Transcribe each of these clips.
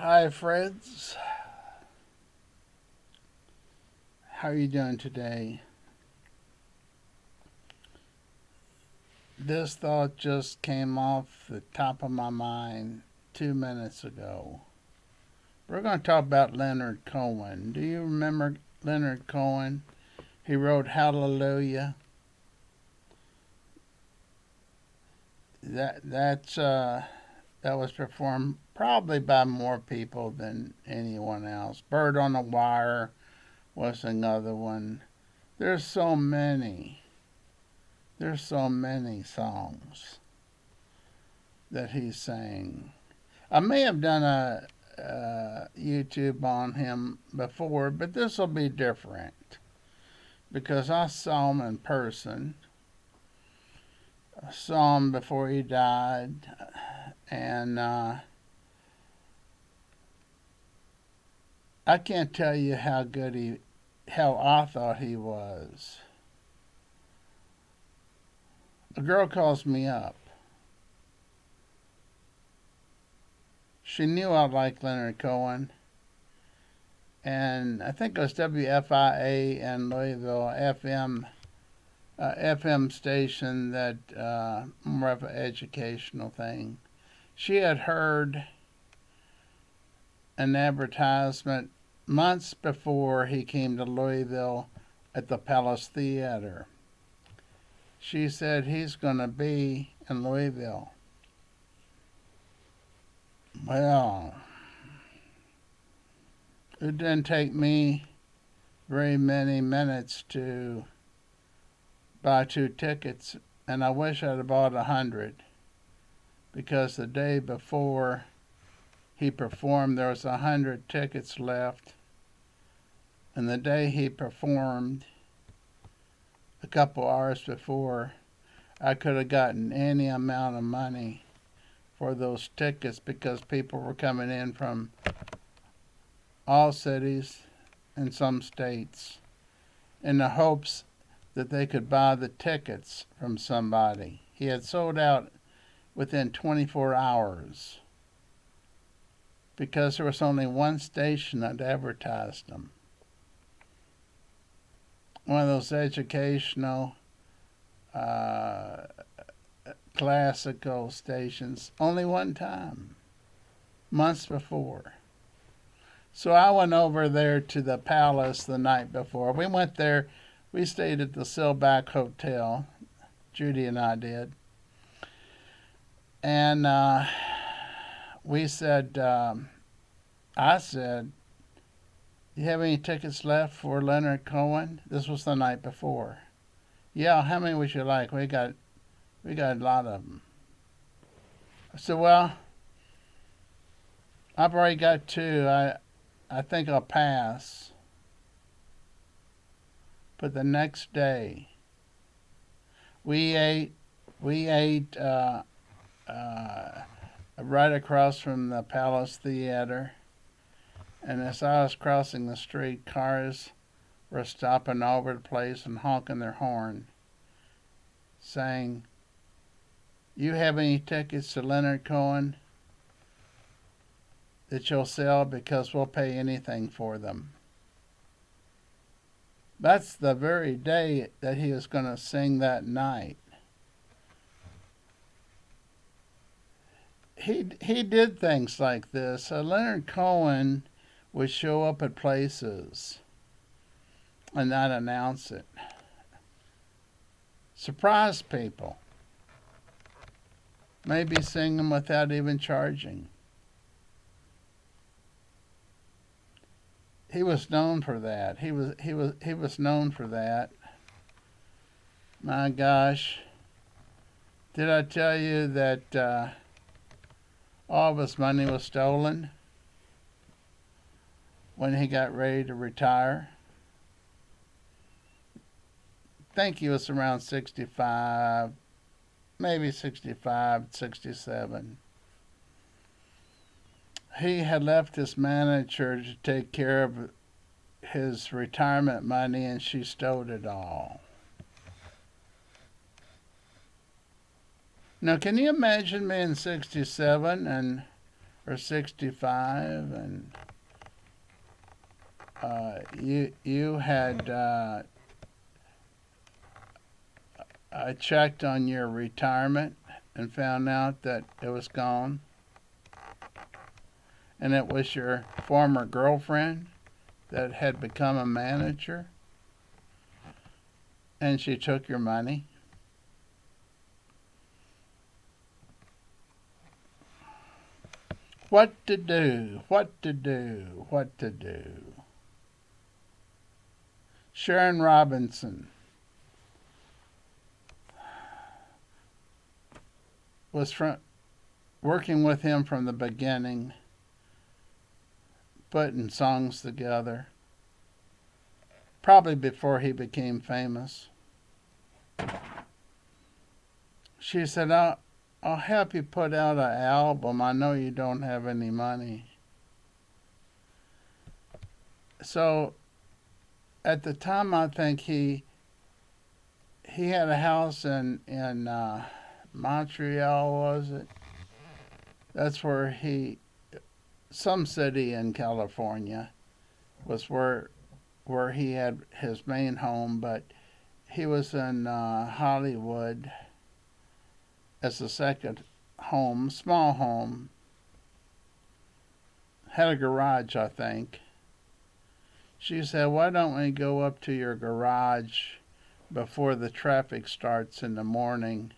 Hi, friends. How are you doing today? This thought just came off the top of my mind 2 minutes ago. We're going to talk about Leonard Cohen. Do you remember Leonard Cohen? He wrote Hallelujah. That was performed probably by more people than anyone else. Bird on the Wire was another one. There's so many. There's so many songs that he sang. I may have done a YouTube on him before, but this will be different because I saw him in person. I saw him before he died, and I can't tell you how I thought he was. A girl calls me up. She knew I liked Leonard Cohen, and I think it was WFIA in Louisville FM station that more of an educational thing. She had heard an advertisement months before he came to Louisville at the Palace Theater. She said he's going to be in Louisville. Well, it didn't take me very many minutes to buy 2 tickets, and I wish I'd bought 100 because the day before he performed, there was 100 tickets left, and the day he performed, a couple hours before, I could have gotten any amount of money for those tickets because people were coming in from all cities and some states in the hopes that they could buy the tickets from somebody. He had sold out within 24 hours because there was only one station that advertised them. One of those educational classical stations, only one time, months before. So I went over there to the Palace the night before. We went there, we stayed at the Silback Hotel, Judy and I did. And we said, I said, you have any tickets left for Leonard Cohen? This was the night before. Yeah, how many would you like? We got a lot of them. I said, well, I've already got 2. I think I'll pass. But the next day, we ate right across from the Palace Theater. And as I was crossing the street, cars were stopping all over the place and honking their horn, saying, you have any tickets to Leonard Cohen that you'll sell because we'll pay anything for them. That's the very day that he was going to sing that night. He did things like this. Leonard Cohen would show up at places and not announce it. Surprise people. Maybe sing them without even charging. He was known for that. He was known for that. My gosh. Did I tell you that all of his money was stolen when he got ready to retire? I think he was around 65, maybe 65, 67. He had left his manager to take care of his retirement money, and she stole it all. Now, can you imagine being 67 and or 65, and you had I checked on your retirement and found out that it was gone, and it was your former girlfriend that had become a manager, and she took your money. What to do? What to do? What to do? Sharon Robinson was working with him from the beginning, putting songs together, probably before he became famous. She said, I'll help you put out an album. I know you don't have any money. So at the time, I think he had a house in Montreal, was it? That's where some city in California was where he had his main home, but he was in Hollywood as a second home, small home. Had a garage, I think. She said, why don't we go up to your garage before the traffic starts in the morning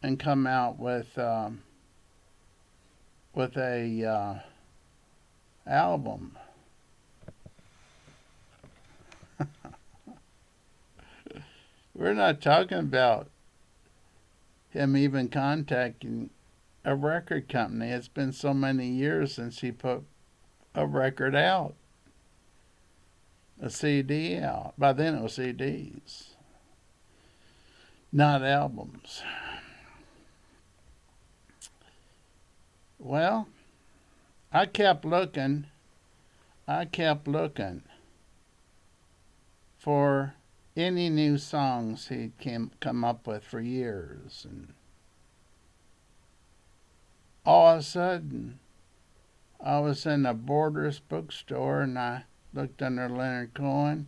and come out with a album. We're not talking about him even contacting a record company. It's been so many years since he put a record out, a CD out. By then it was CDs, not albums. Well, I kept looking for any new songs he'd come up with for years, and all of a sudden I was in a Borders bookstore and I looked under Leonard Cohen,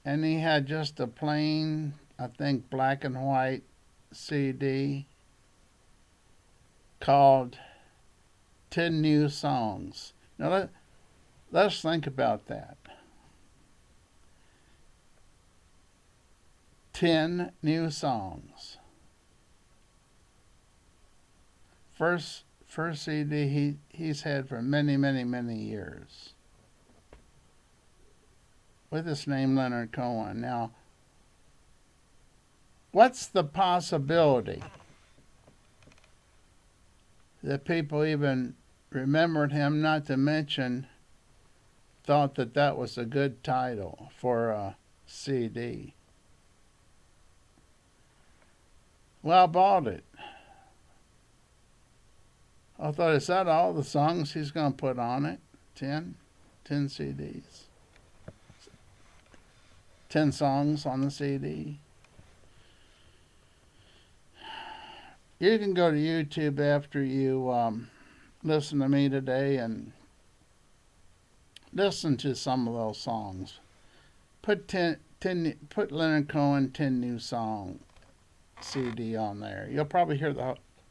and he had just a plain, I think, black and white CD called 10 New Songs. Now let's think about that. 10 new songs. First CD he's had for many, many, many years, with his name Leonard Cohen. Now, what's the possibility that people even remembered him, not to mention thought that that was a good title for a CD? Well, I bought it. I thought, is that all the songs he's going to put on it? 10 CDs. 10 songs on the CD. You can go to YouTube after you listen to me today and listen to some of those songs. Put Leonard Cohen 10 New Song CD on there. You'll probably hear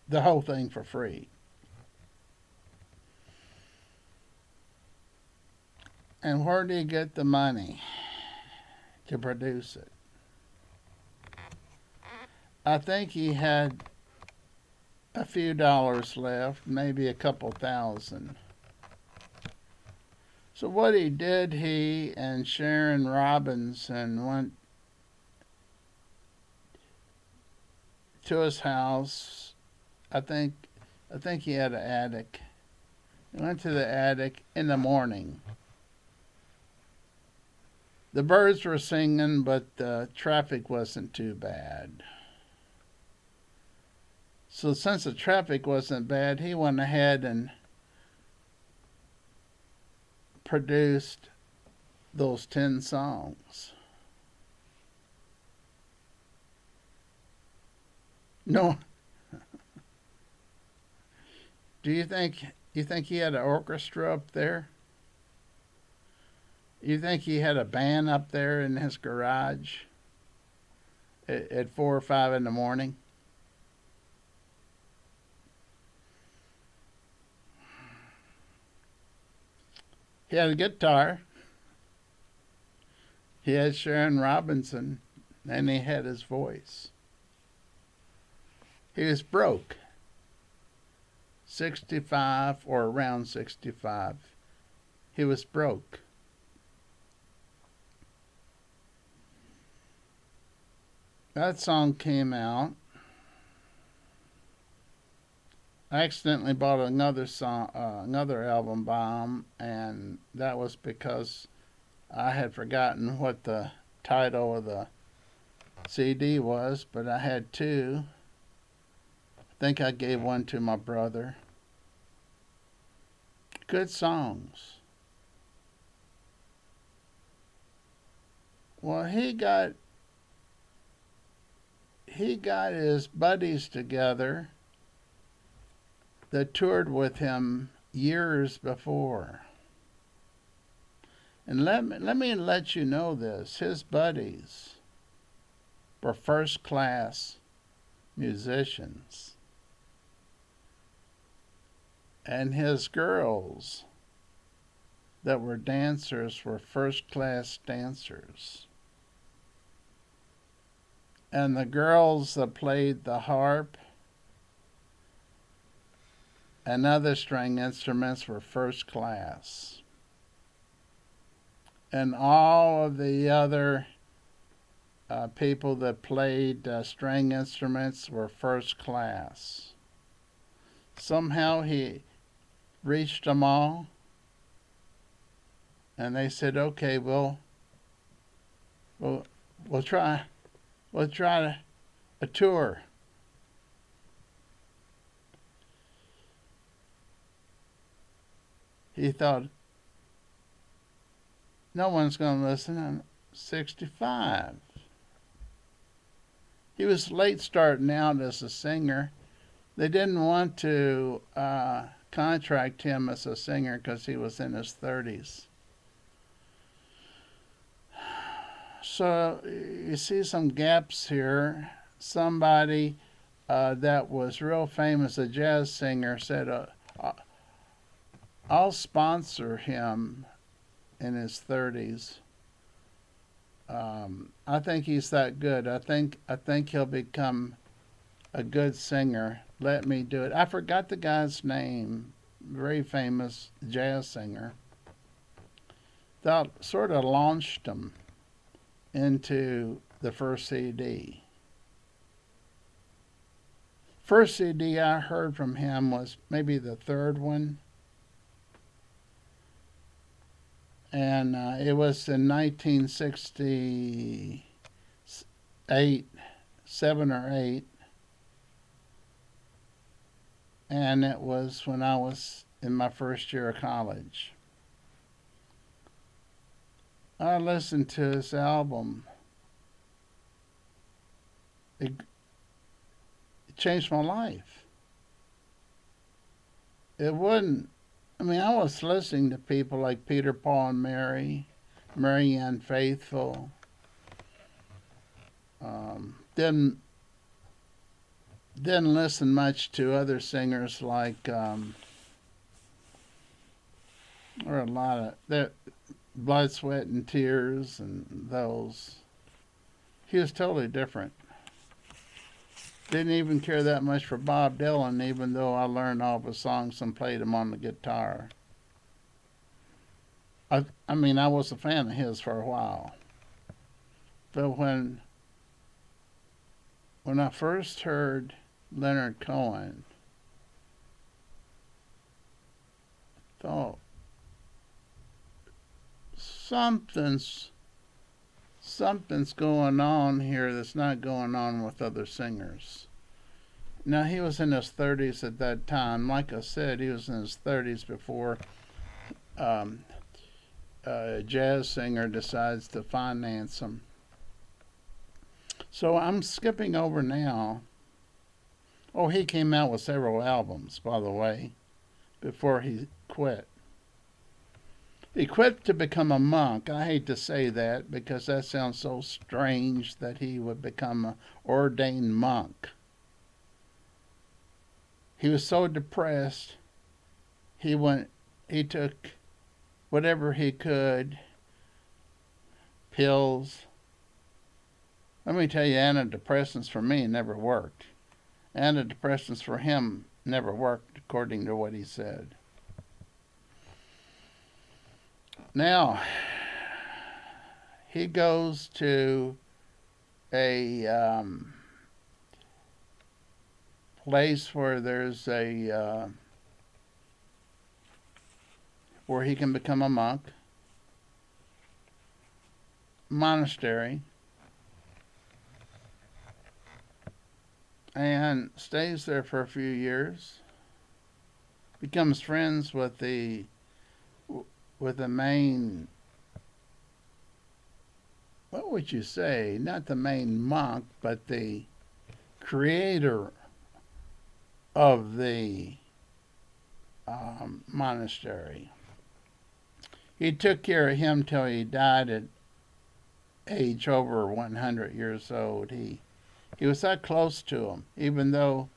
the whole thing for free. And where do you get the money to produce it? I think he had a few dollars left, maybe a couple thousand. So what he did, he and Sharon Robinson went to his house. I think he had an attic. He went to the attic in the morning. The birds were singing, but the traffic wasn't too bad. So since the traffic wasn't bad, he went ahead and produced those 10 songs. No, Do you think he had an orchestra up there? You think he had a band up there in his garage at 4 or 5 in the morning? He had a guitar. He had Sharon Robinson, and he had his voice. He was broke, 65 or around 65. He was broke. That song came out. I accidentally bought another album by him, and that was because I had forgotten what the title of the CD was, but I had two. I think I gave one to my brother. Good songs. Well, he got his buddies together that toured with him years before. And let me let you know this. His buddies were first class musicians. And his girls that were dancers were first class dancers. And the girls that played the harp and other string instruments were first class. And all of the other people that played string instruments were first class. Somehow he reached them all, and they said, "Okay, we'll try a tour." He thought, no one's going to listen. I'm 65. He was late starting out as a singer. They didn't want to contract him as a singer because he was in his 30s. So you see some gaps here. Somebody that was real famous, a jazz singer, said, I'll sponsor him in his 30s. I think he's that good. I think he'll become a good singer. Let me do it. I forgot the guy's name. Very famous jazz singer. That sort of launched him into the first CD. First CD I heard from him was maybe the third one. And it was in 1968, 7 or 8. And it was when I was in my first year of college. I listened to his album. It changed my life. It wouldn't. I mean, I was listening to people like Peter, Paul, and Mary, Marianne Faithfull. Didn't listen much to other singers like, or a lot of that, Blood, Sweat, and Tears, and those. He was totally different. Didn't even care that much for Bob Dylan, even though I learned all of his songs and played them on the guitar. I mean, I was a fan of his for a while. But when I first heard Leonard Cohen, I thought, something's going on here that's not going on with other singers. Now, he was in his 30s at that time. Like I said, he was in his 30s before a jazz singer decides to finance him. So I'm skipping over now. Oh, he came out with several albums, by the way. before he quit. He quit to become a monk. I hate to say that because that sounds so strange that he would become an ordained monk. He was so depressed, he took whatever he could, pills. Let me tell you, antidepressants for me never worked. Antidepressants for him never worked, according to what he said. Now, he goes to a place where there's where he can become a monk, monastery, and stays there for a few years. Becomes friends with the main, what would you say, not the main monk, but the creator of the monastery. He took care of him till he died at age over 100 years old. He was that close to him, even though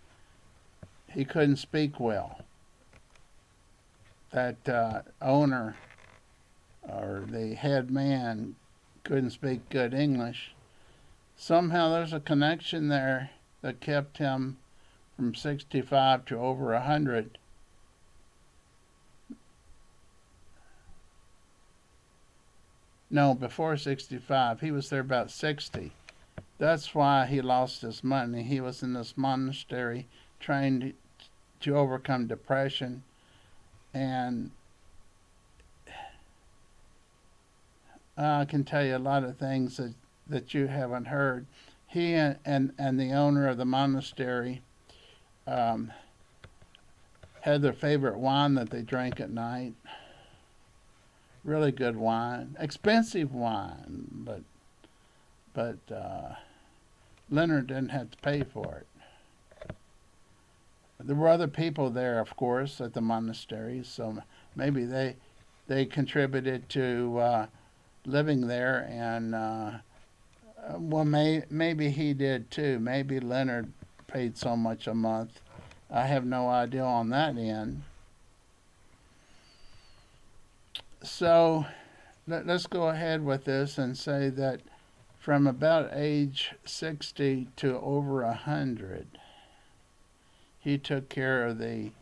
he couldn't speak well. That owner or the head man couldn't speak good English. Somehow there's a connection there that kept him from 65 to over 100. No, before 65. He was there about 60. That's why he lost his money. He was in this monastery trying to overcome depression, and I can tell you a lot of things that you haven't heard. He and the owner of the monastery had their favorite wine that they drank at night. Really good wine, expensive wine, but Leonard didn't have to pay for it. There were other people there, of course, at the monastery, so maybe they contributed to living there, and well, maybe he did too. Maybe Leonard paid so much a month. I have no idea on that end. So let's go ahead with this and say that from about age 60 to over 100, he took care of the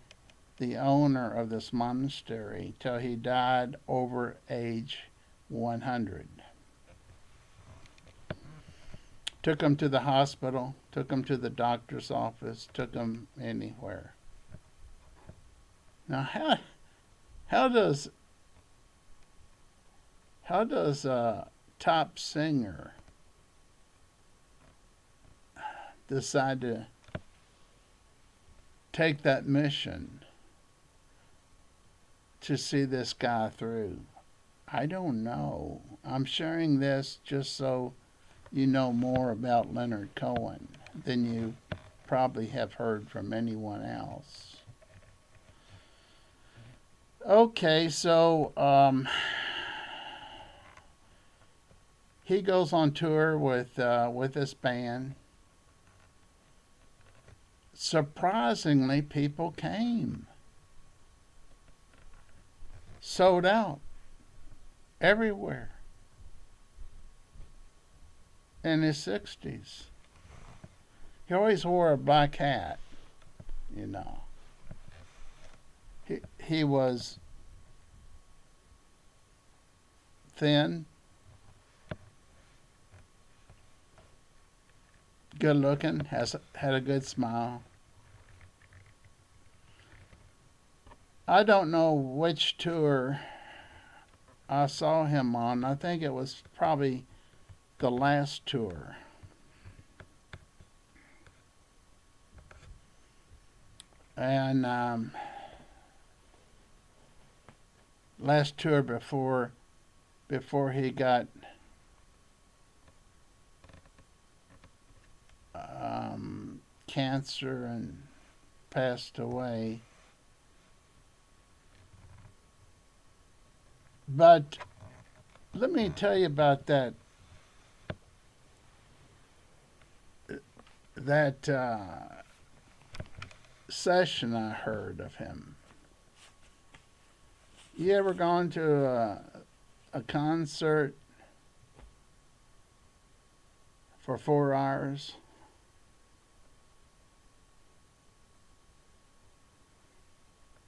owner of this monastery till he died over age 100. Took him to the hospital, took him to the doctor's office, took him anywhere. Now, how does a top singer decide to take that mission to see this guy through? I don't know. I'm sharing this just so you know more about Leonard Cohen than you probably have heard from anyone else. Okay, so he goes on tour with this band. Surprisingly, people came. Sold out everywhere. In his 60s. He always wore a black hat, you know. He was thin, good looking, had a good smile. I don't know which tour I saw him on. I think it was probably the last tour. And last tour before he got cancer and passed away. But let me tell you about that session I heard of him. You ever gone to a concert for 4 hours?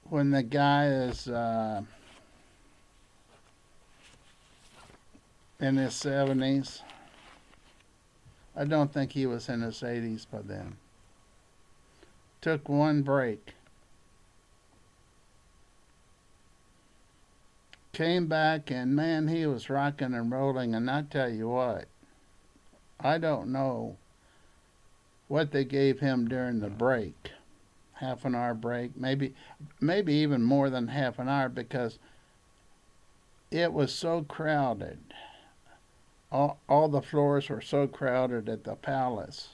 When the guy is in his 70s. I don't think he was in his 80s by then. Took one break. Came back and man, he was rocking and rolling. And I tell you what, I don't know what they gave him during the break. Half an hour break, maybe even more than half an hour, because it was so crowded. All the floors were so crowded at the Palace.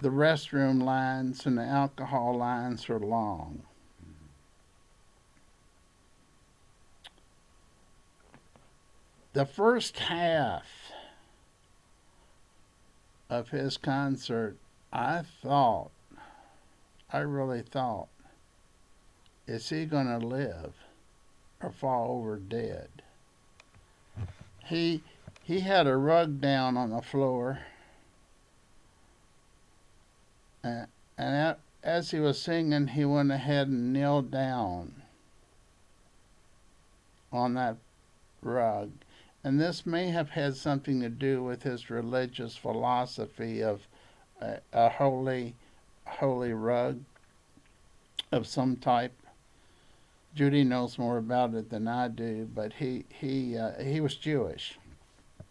The restroom lines and the alcohol lines were long. The first half of his concert, I really thought, is he going to live or fall over dead? He had a rug down on the floor, and as he was singing, he went ahead and kneeled down on that rug. And this may have had something to do with his religious philosophy of a holy rug of some type. Judy knows more about it than I do, but he was Jewish,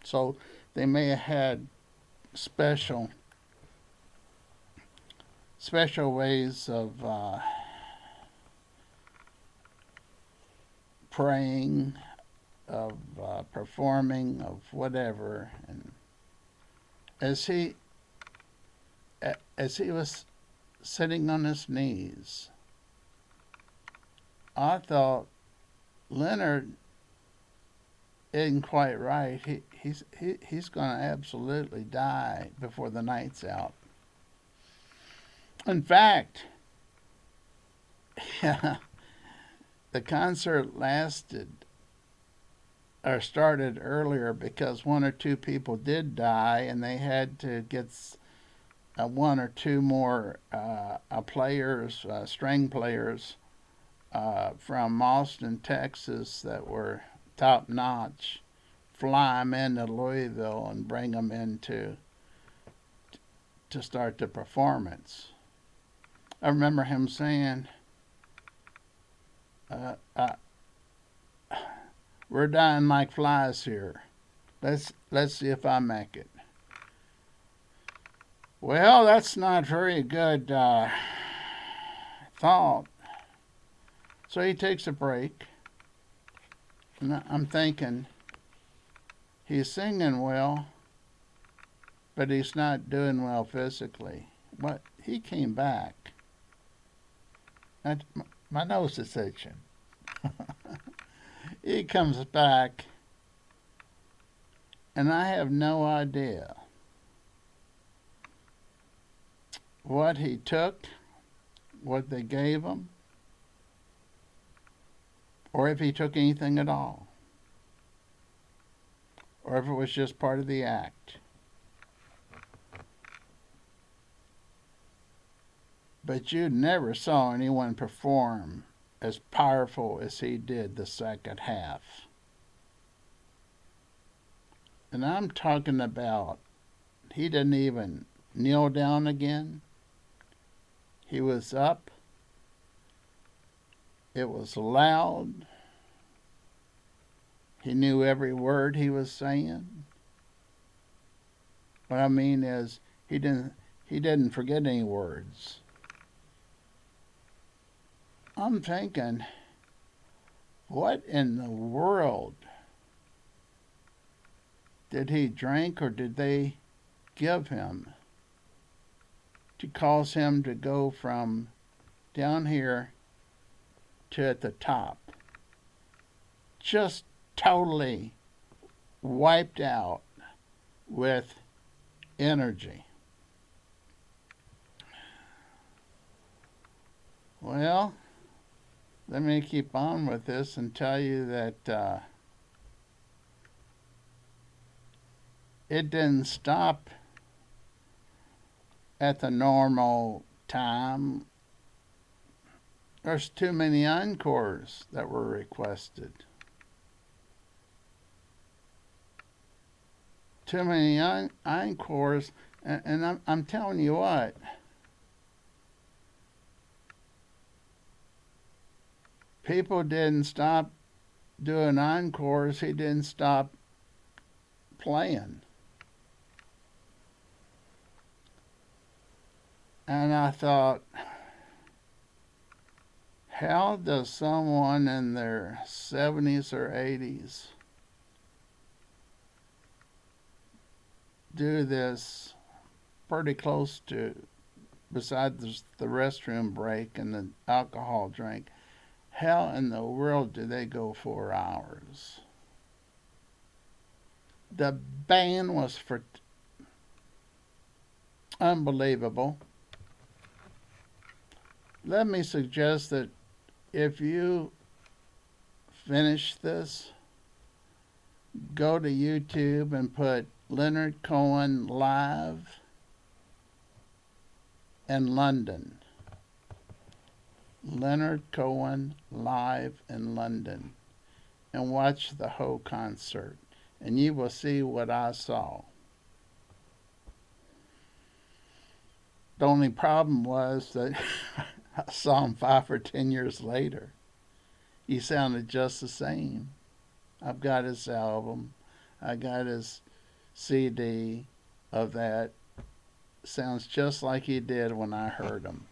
so they may have had special ways of praying, of performing, of whatever. And as he was sitting on his knees, I thought, Leonard isn't quite right. He's going to absolutely die before the night's out. In fact, the concert started earlier because one or two people did die, and they had to get one or two more string players from Austin, Texas, that were top notch, fly them into Louisville and bring them in to start the performance. I remember him saying, "We're dying like flies here. Let's see if I make it." Well, that's not very good thought. So he takes a break, and I'm thinking, he's singing well, but he's not doing well physically. But he came back. My nose is itching. He comes back, and I have no idea what he took, what they gave him, or if he took anything at all, or if it was just part of the act. But you never saw anyone perform as powerful as he did the second half. And I'm talking about, he didn't even kneel down again. He was up. It was loud. He knew every word he was saying. What I mean is, he didn't forget any words. I'm thinking, what in the world did he drink or did they give him to cause him to go from down here to at the top? just totally wiped out with energy. Well, let me keep on with this and tell you that it didn't stop at the normal time. There's too many encores that were requested. Too many encores, and I'm telling you what, people didn't stop doing encores. He didn't stop playing. And I thought, how does someone in their 70s or 80s do this pretty close to, besides the restroom break and the alcohol drink? How in the world do they go 4 hours? The band was for unbelievable. Let me suggest that if you finish this, go to YouTube and put Leonard Cohen live in London. Leonard Cohen live in London, and watch the whole concert, and you will see what I saw. The only problem was that I saw him 5 or 10 years later. He sounded just the same. I've got his album. I got his CD of that. Sounds just like he did when I heard him.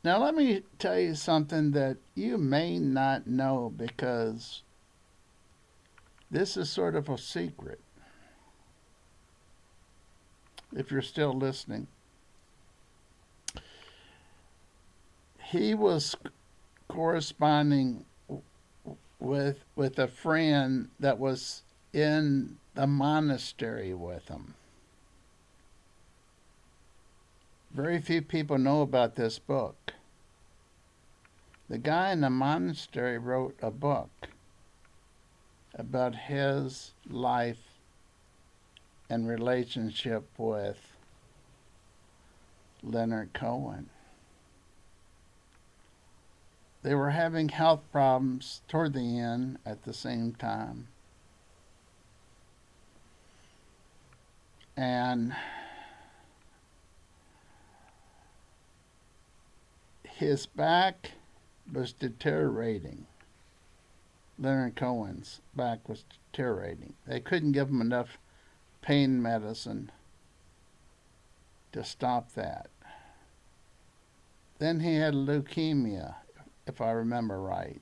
Now let me tell you something that you may not know, because this is sort of a secret. If you're still listening. He was corresponding with a friend that was in the monastery with him. Very few people know about this book. The guy in the monastery wrote a book about his life and relationship with Leonard Cohen. They were having health problems toward the end at the same time. And his back was deteriorating. Leonard Cohen's back was deteriorating. They couldn't give him enough pain medicine to stop that. Then he had leukemia, if I remember right.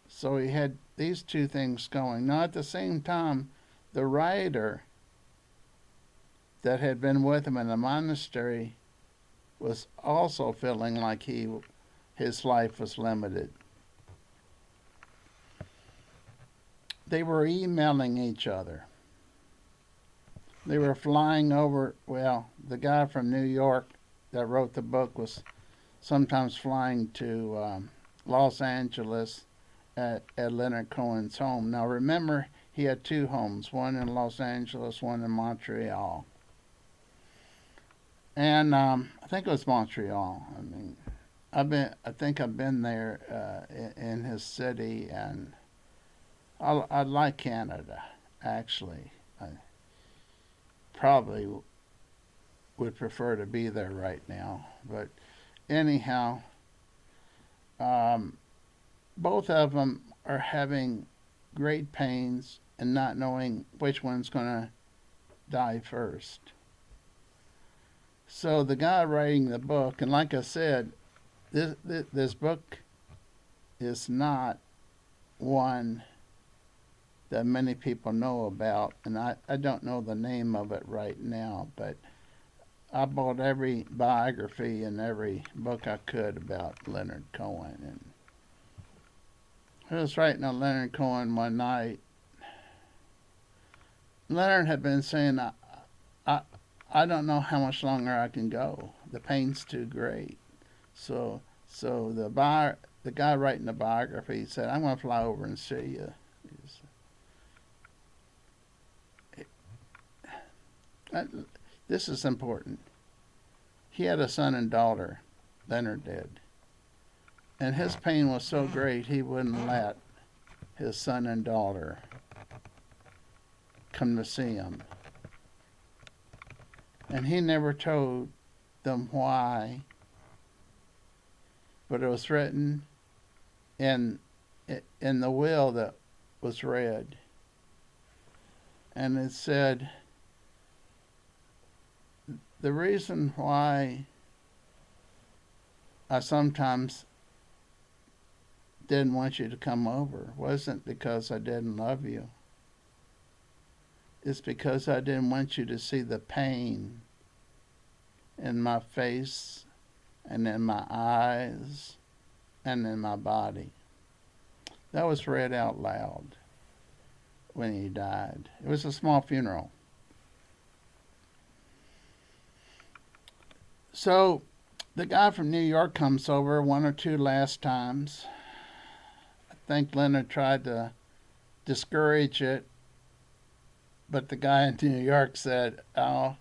So he had these two things going. Now at the same time, the writer that had been with him in the monastery was also feeling like his life was limited. They were emailing each other. They were flying over, well, the guy from New York that wrote the book was sometimes flying to Los Angeles at Leonard Cohen's home. Now remember, he had 2 homes, one in Los Angeles, one in Montreal. And I think it was Montreal. I mean, I think I've been there in his city, and I like Canada, actually. I probably would prefer to be there right now. But anyhow, both of them are having great pains and not knowing which one's going to die first. So the guy writing the book, and like I said, this book is not one that many people know about, and I don't know the name of it right now, but I bought every biography and every book I could about Leonard Cohen. And I was writing on Leonard Cohen one night. Leonard had been saying, I, I don't know how much longer I can go. The pain's too great. So the guy writing the biography said, I'm going to fly over and see you. This is important. He had a son and daughter, Leonard did. And his pain was so great he wouldn't let his son and daughter come to see him. And he never told them why, but it was written in the will that was read. And it said, the reason why I sometimes didn't want you to come over wasn't because I didn't love you. It's because I didn't want you to see the pain in my face and in my eyes and in my body. That was read out loud when he died. It was a small funeral. So the guy from New York comes over one or two last times. I think Leonard tried to discourage it, but the guy in New York said, I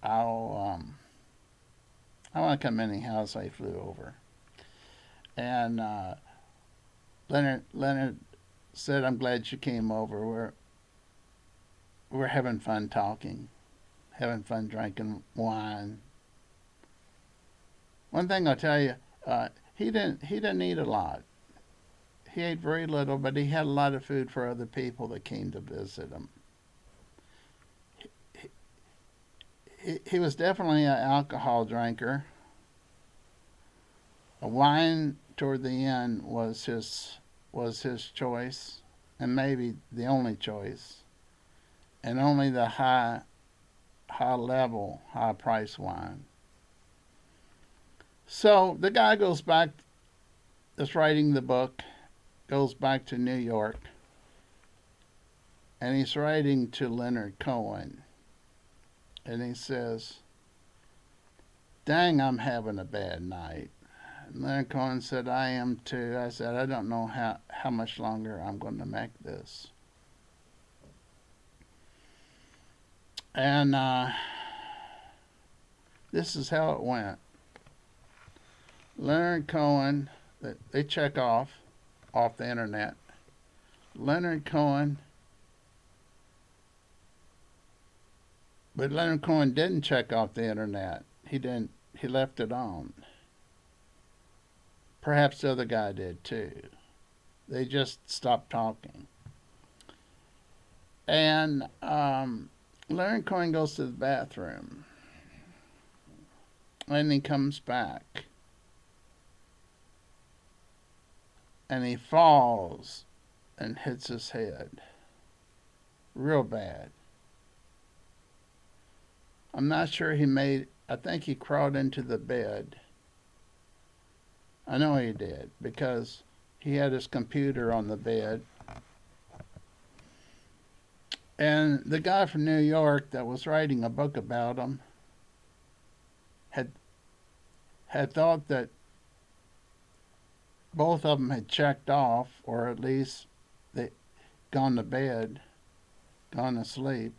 want to come anyhow, so he flew over. And Leonard said, I'm glad you came over. We're having fun talking, having fun drinking wine. One thing I'll tell you, he didn't eat a lot. He ate very little, but he had a lot of food for other people that came to visit him. He was definitely an alcohol drinker. A wine toward the end was his choice, and maybe the only choice, and only the high level, high price wine. So the guy goes back, that's writing the book, goes back to New York, and he's writing to Leonard Cohen. And he says, dang, I'm having a bad night. And Leonard Cohen said, I am too. I said, I don't know how much longer I'm going to make this. And this is how it went. Leonard Cohen, they check off the internet. Leonard Cohen, but Leonard Cohen didn't check off the internet. He left it on. Perhaps the other guy did too. They just stopped talking. And Leonard Cohen goes to the bathroom. And he comes back. And he falls and hits his head. Real bad. I'm not sure I think he crawled into the bed. I know he did, because he had his computer on the bed. And the guy from New York that was writing a book about him had thought that both of them had checked off, or at least they gone to bed, gone to sleep.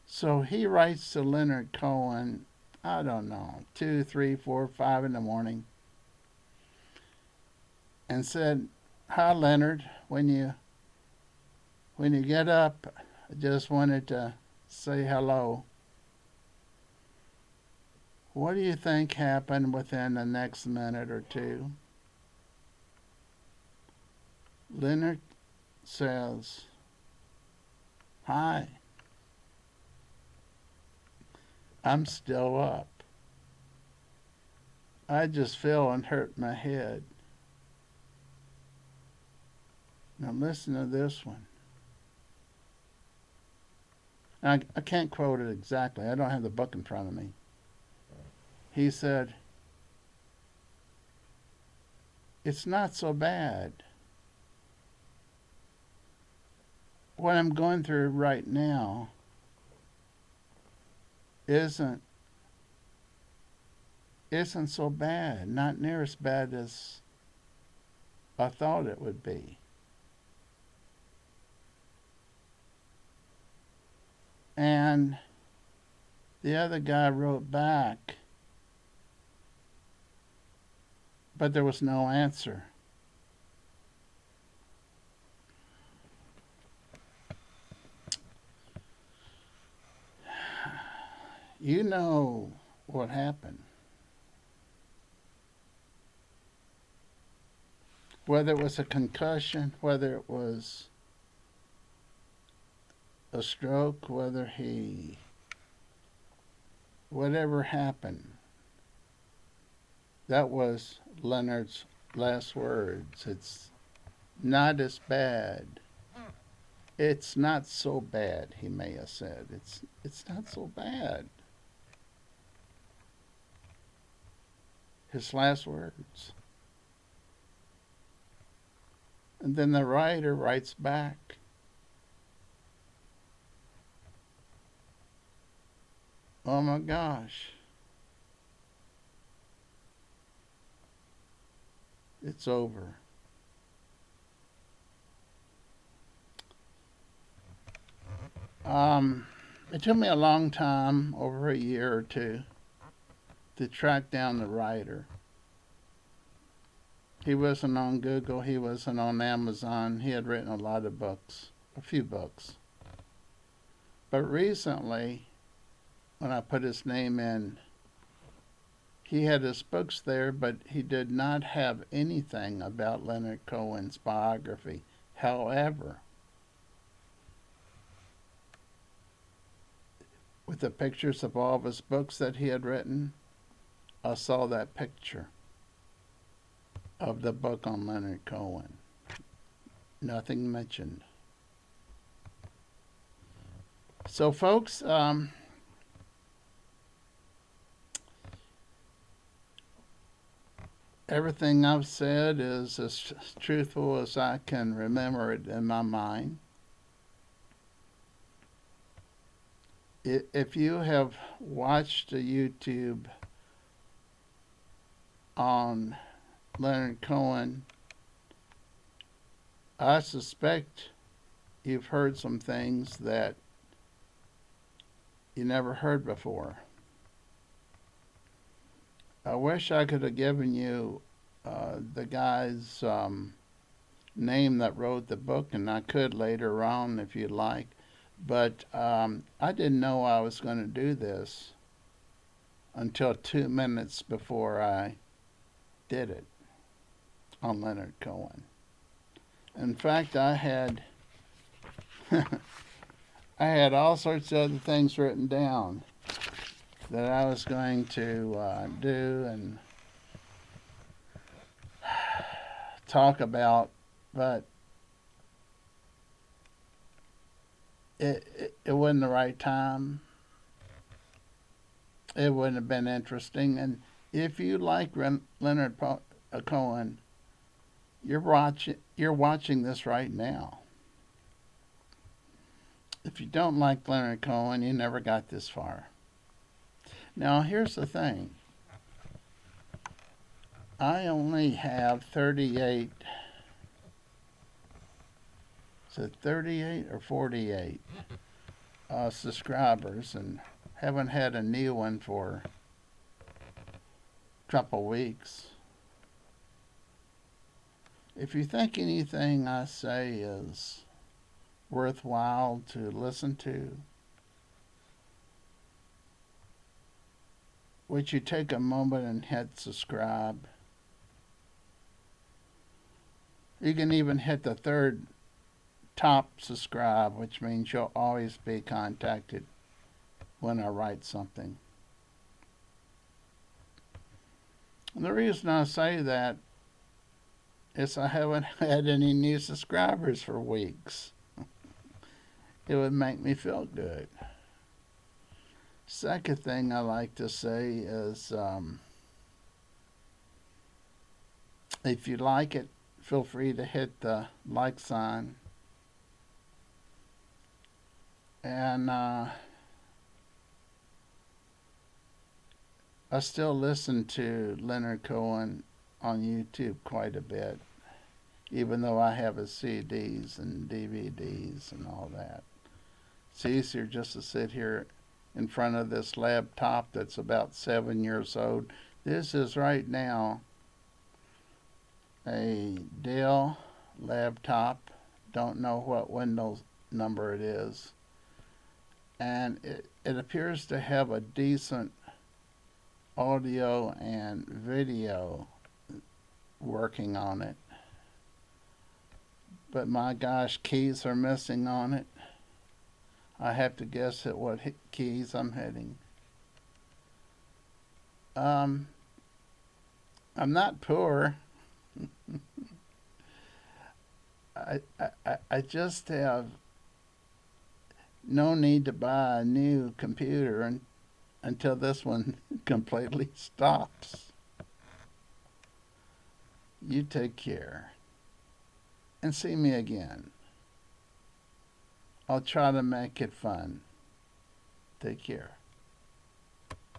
So he writes to Leonard Cohen, I don't know, 2, 3, 4, 5 in the morning, and said, hi Leonard, when you get up, I just wanted to say hello. What do you think happened within the next minute or two? Leonard says, hi, I'm still up. I just fell and hurt my head. Now listen to this one. I can't quote it exactly. I don't have the book in front of me. He said, "It's not so bad. What I'm going through right now isn't so bad. Not near as bad as I thought it would be." And the other guy wrote back, but there was no answer. You know what happened. Whether it was a concussion, whether it was a stroke, whatever happened, that was Leonard's last words. It's not as bad. It's not so bad, he may have said. It's not so bad. His last words. And then the writer writes back, "Oh my gosh. It's over." It took me a long time, over a year or two, to track down the writer. He wasn't on Google, he wasn't on Amazon. He had written a lot of books, a few books. But recently, when I put his name in, he had his books there, but he did not have anything about Leonard Cohen's biography. However, with the pictures of all of his books that he had written, I saw that picture of the book on Leonard Cohen. Nothing mentioned. So, folks, everything I've said is as truthful as I can remember it in my mind. If you have watched a YouTube on Leonard Cohen, I suspect you've heard some things that you never heard before. I wish I could have given you the guy's name that wrote the book, and I could later on if you'd like. But I didn't know I was going to do this until 2 minutes before I did it on Leonard Cohen. In fact, I had I had all sorts of other things written down that I was going to do and talk about, but it wasn't the right time. It wouldn't have been interesting. And if you like Leonard Cohen, you're watching this right now. If you don't like Leonard Cohen, you never got this far. Now, here's the thing. I only have 38. Is it 38 or 48 subscribers, and haven't had a new one for a couple weeks. If you think anything I say is worthwhile to listen to, would you take a moment and hit subscribe? You can even hit the third top subscribe, which means you'll always be contacted when I write something. And the reason I say that is I haven't had any new subscribers for weeks. It would make me feel good. Second thing I like to say is if you like it, feel free to hit the like sign. And I still listen to Leonard Cohen on YouTube quite a bit, even though I have his CDs and DVDs and all that. It's easier just to sit here in front of this laptop that's about 7 years old. This is right now a Dell laptop. Don't know what Windows number it is. And it appears to have a decent audio and video working on it. But my gosh, keys are missing on it. I have to guess at what keys I'm hitting. I'm not poor. I just have no need to buy a new computer until this one completely stops. You take care and see me again. I'll try to make it fun. Take care.